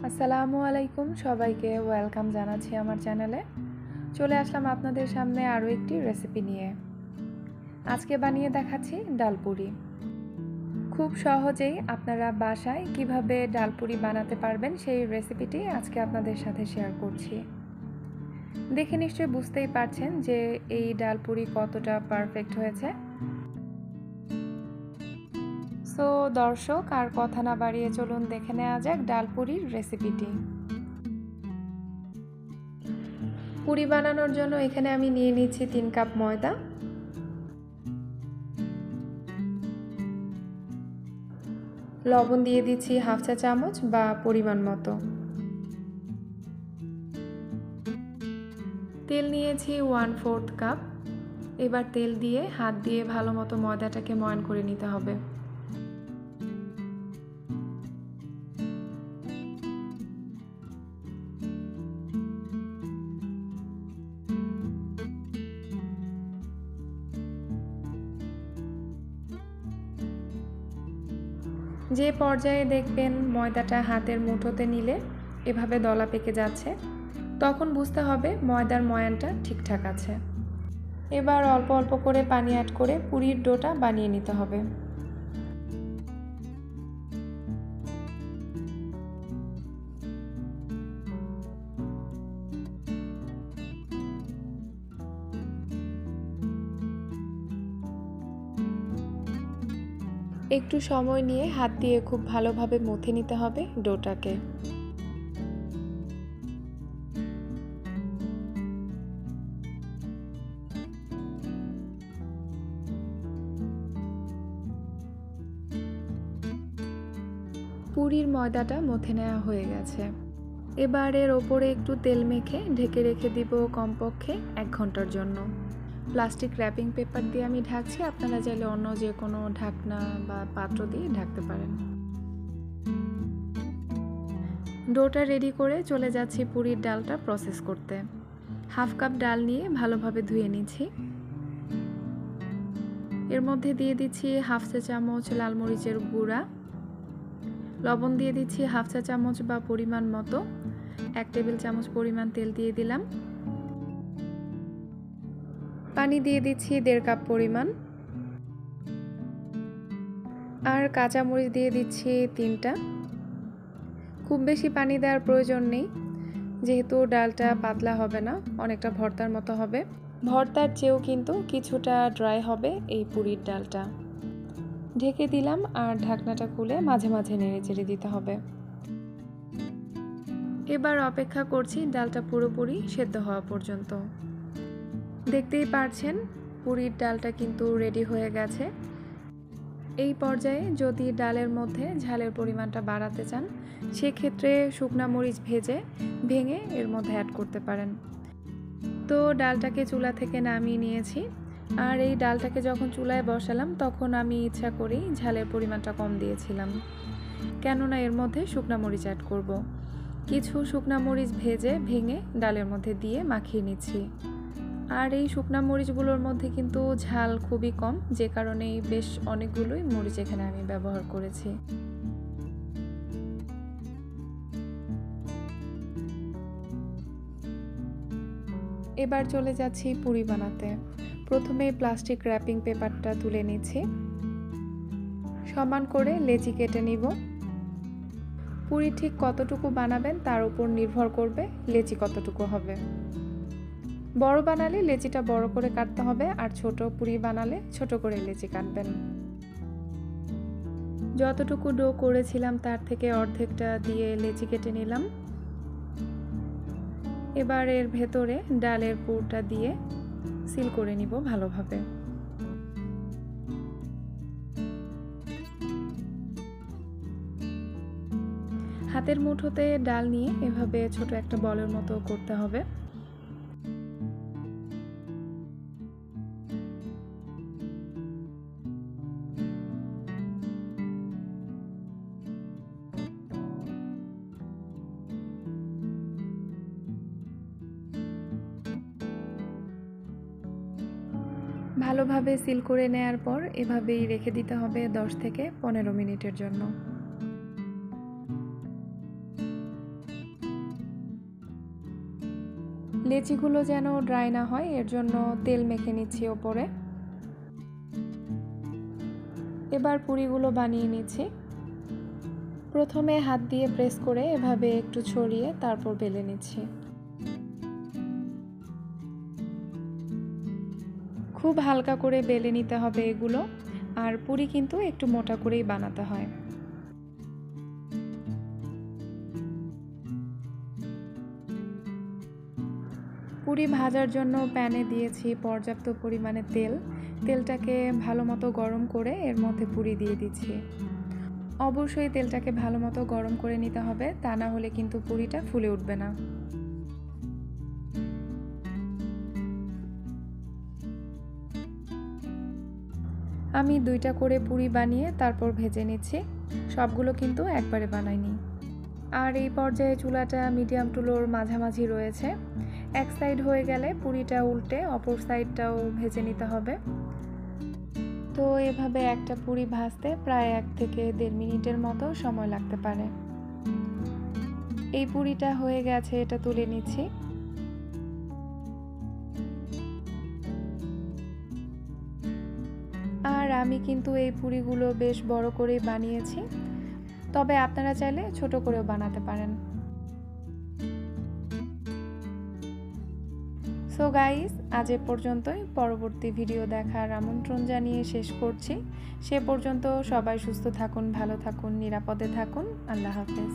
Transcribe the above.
আসসালামু আলাইকুম, সবাইকে ওয়েলকাম জানাচ্ছি আমার চ্যানেলে। চলে আসলাম আপনাদের সামনে আরও একটি রেসিপি নিয়ে। আজকে বানিয়ে দেখাচ্ছি ডালপুরি। খুব সহজেই আপনারা বাসায় কিভাবে ডালপুরি বানাতে পারবেন সেই রেসিপিটি আজকে আপনাদের সাথে শেয়ার করছি। দেখে নিশ্চয়ই বুঝতেই পারছেন যে এই ডালপুরি কতটা পারফেক্ট হয়েছে। সো দর্শক, আর কথা না বাড়িয়ে চলুন দেখে নেওয়া যাক ডালপুরির রেসিপিটি। পুরি বানানোর জন্য এখানে আমি নিয়ে নিচ্ছি 3 কাপ ময়দা, লবণ দিয়ে দিচ্ছি হাফ চা চামচ বা পরিমাণ মতো, তেল নিয়েছি 1/4 কাপ। এবার তেল দিয়ে হাত দিয়ে ভালো মতো ময়দাটাকে ময়ান করে নিতে হবে। যে পর্যায়ে দেখবেন ময়দাটা হাতের মুঠোতে নিলে এভাবে দলা পেকে যাচ্ছে, তখন বুঝতে হবে ময়দার ময়ানটা ঠিকঠাক আছে। এবার অল্প অল্প করে পানি অ্যাড করে পুরির ডোটা বানিয়ে নিতে হবে। একটু সময় নিয়ে হাত দিয়ে খুব ভালোভাবে মথে নিতে হবে ডোটাকে। পুরির ময়দাটা মথে নেওয়া হয়ে গেছে। এবার এর ওপরে একটু তেল মেখে ঢেকে রেখে দিব কমপক্ষে 1 ঘন্টার জন্য। প্লাস্টিক র্যাপিং পেপার দিয়ে আমি ঢাকছি, আপনারা চাইলে অন্য যে কোনো ঢাকনা বা পাত্র দিয়ে ঢাকতে পারেন। ডোটা রেডি করে চলে যাচ্ছি পুরির ডালটা প্রসেস করতে। হাফ কাপ ডাল নিয়ে ভালোভাবে ধুয়ে নিচ্ছি। এর মধ্যে দিয়ে দিচ্ছি হাফ চা চামচ লাল মরিচের গুঁড়া, লবণ দিয়ে দিচ্ছি হাফ চা চামচ বা পরিমাণ মতো, 1 টেবিল চামচ পরিমাণ তেল দিয়ে দিলাম, পানি দিয়ে দিচ্ছি 1.5 কাপ পরিমাণ, আর কাঁচামরিচ দিয়ে দিচ্ছি 3টা। খুব বেশি পানি দেওয়ার প্রয়োজন নেই, যেহেতু ডালটা পাতলা হবে না, অনেকটা ভর্তার মতো হবে। ভর্তার চেয়েও কিন্তু কিছুটা ড্রাই হবে এই পুরির ডালটা। ঢেকে দিলাম আর ঢাকনাটা খুলে মাঝে মাঝে নেড়েচেড়ে দিতে হবে। এবার অপেক্ষা করছি ডালটা পুরোপুরি সেদ্ধ হওয়া পর্যন্ত। দেখতেই পারছেন পুরির ডালটা কিন্তু রেডি হয়ে গেছে। এই পর্যায়ে যদি ডালের মধ্যে ঝালের পরিমাণটা বাড়াতে চান, সেক্ষেত্রে শুকনা মরিচ ভেঙে এর মধ্যে অ্যাড করতে পারেন। তো ডালটাকে চুলা থেকে নামিয়ে নিয়েছি, আর এই ডালটাকে যখন চুলায় বসালাম তখন আমি ইচ্ছা করেই ঝালের পরিমাণটা কম দিয়েছিলাম, কেননা এর মধ্যে শুকনা মরিচ অ্যাড করব। কিছু শুকনা মরিচ ভেঙে ডালের মধ্যে দিয়ে মাখিয়ে নিচ্ছি। আর এই শুকনা মরিচগুলোর মধ্যে কিন্তু ঝাল খুবই কম, যে কারণে বেশ অনেকগুলোই মরিচ এখানে আমি ব্যবহার করেছি। এবার চলে যাচ্ছি পুরি বানাতে। প্রথমে প্লাস্টিক র্যাপিং পেপারটা তুলে নিচ্ছি, সমান করে লেচি কেটে নিব। পুরি ঠিক কতটুকু বানাবেন তার উপর নির্ভর করবে লেচি কতটুকু হবে। বড় বানালে লেচিটা বড় করে কাটতে হবে, আর ছোট পুরি বানালে ছোট করে লেচি কাটবেন। যতটুকু ডো করেছিলাম তার থেকে অর্ধেকটা দিয়ে লেচি কেটে নিলাম। এবার এর ভেতরে ডালের পুরটা দিয়ে সিল করে নিব ভালোভাবে। হাতের মুঠোতে ডাল নিয়ে এভাবে ছোট একটা বলের মতো করতে হবে। ভালোভাবে সিল করে নেয়ার পর এভাবেই রেখে দিতে হবে 10 থেকে 15 মিনিটের জন্য। লেচিগুলো যেন ড্রাই না হয় এর জন্য তেল মেখে নিচ্ছি ওপরে। এবার পুরিগুলো বানিয়ে নিচ্ছি। প্রথমে হাত দিয়ে প্রেস করে এভাবে একটু ছড়িয়ে তারপর বেলে নিচ্ছি। খুব হালকা করে বেলে নিতে হবে এগুলো, আর পুরি কিন্তু একটু মোটা করেই বানাতে হয়। পুরি ভাজার জন্য প্যানে দিয়েছি পর্যাপ্ত পরিমাণে তেল। তেলটাকে ভালো মতো গরম করে এর মধ্যে পুরি দিয়ে দিচ্ছি। অবশ্যই তেলটাকে ভালো মতো গরম করে নিতে হবে, তা না হলে কিন্তু পুরিটা ফুলে উঠবে না। আমি 2টা করে পুরি বানিয়ে তারপর ভেজে নিচ্ছি। সবগুলো কিন্তু একবারে বানাইনি। আর এই পর্যায়ে চুলাটা মিডিয়াম টু লোর মাঝামাঝি রয়েছে। এক সাইড হয়ে গেলে পুরিটা উল্টে অপর সাইডটাও ভেজে নিতে হবে। তো এভাবে একটা পুরি ভাজতে প্রায় 1 থেকে 1.5 মিনিটের মতো সময় লাগতে পারে। এই পুরিটা হয়ে গেছে, এটা তুলে নিচ্ছি। আর আমি কিন্তু এই পুরিগুলো বেশ বড় করেই বানিয়েছি, তবে আপনারা চাইলে ছোট করেও বানাতে পারেন। সো গাইস, আজ এ পর্যন্তই। পরবর্তী ভিডিও দেখার আমন্ত্রণ জানিয়ে শেষ করছি। সে পর্যন্ত সবাই সুস্থ থাকুন, ভালো থাকুন, নিরাপদে থাকুন। আল্লাহ হাফেজ।